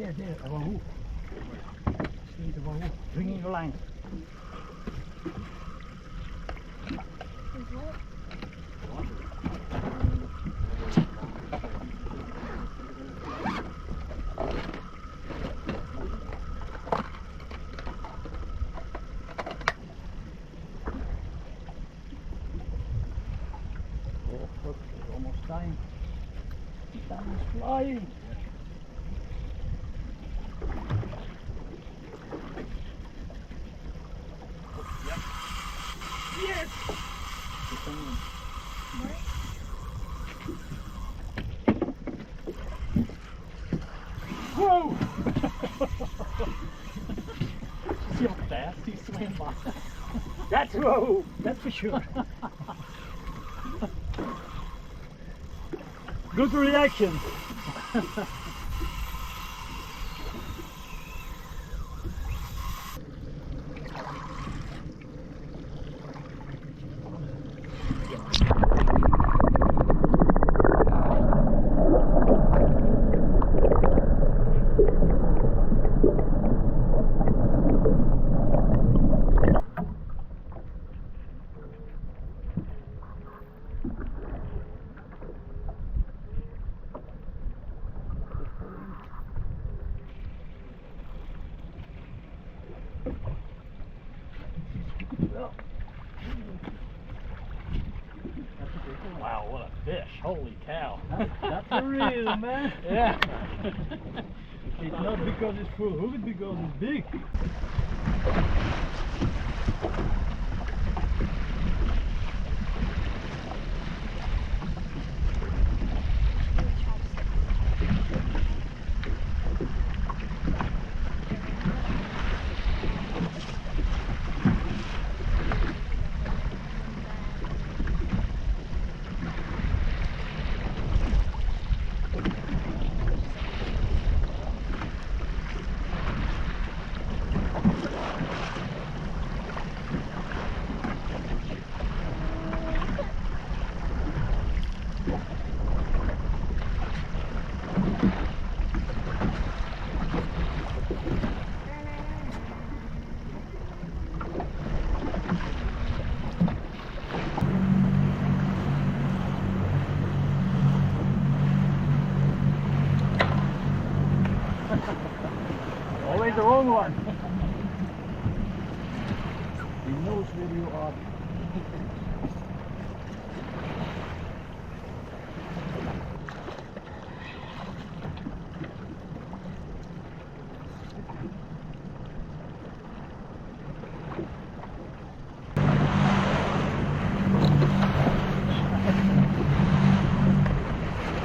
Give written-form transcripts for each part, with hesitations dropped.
There, er was een hoek. Zie er wel een hoek. Bring in your line. Oh, look, it's almost time. Time is flying. Yes! Whoa! See how fast he swam by? That's whoa! That's for sure. Good reaction. Wow, what a fish. Holy cow. That's a real, man. Yeah. It's not because it's full hook, it's because it's big. Always the wrong one. He knows where you are.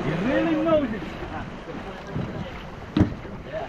He really knows it. Yeah.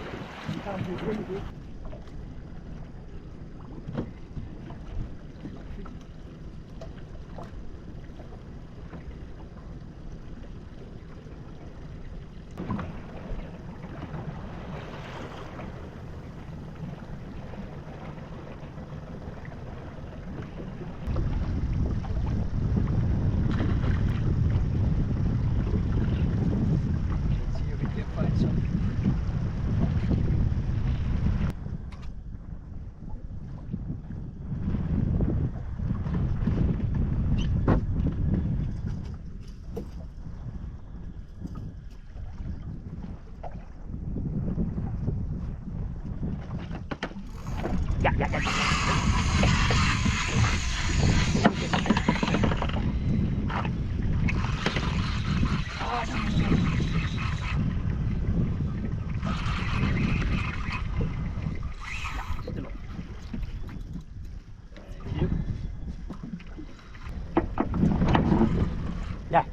Yeah,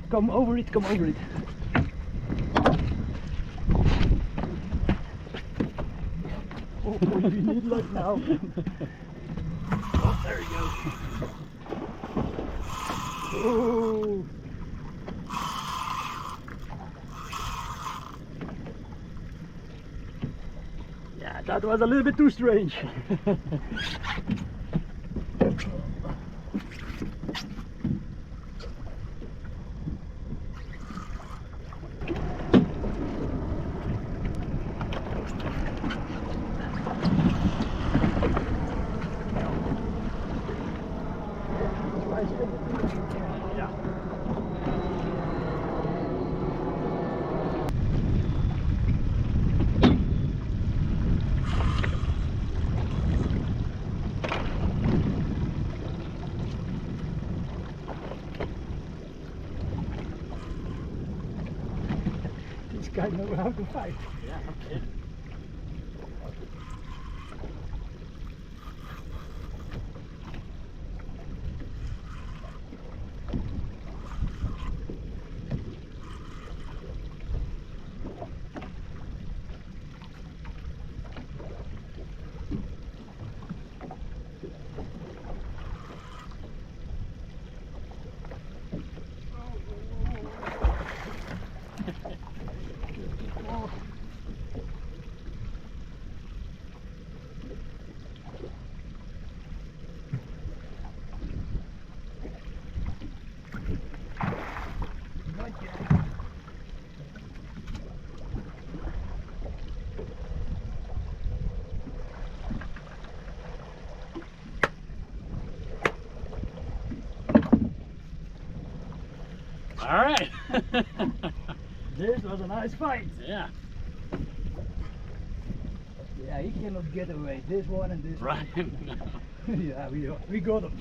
come over it, come over it. Oh, we need like now. Oh, there you go. Oh. Yeah, that was a little bit too strange. Yeah. This guy knows how to fight. Yeah, okay. All right. This was a nice fight. Yeah. Yeah, he cannot get away. This one and this Right. one. Yeah, we got him.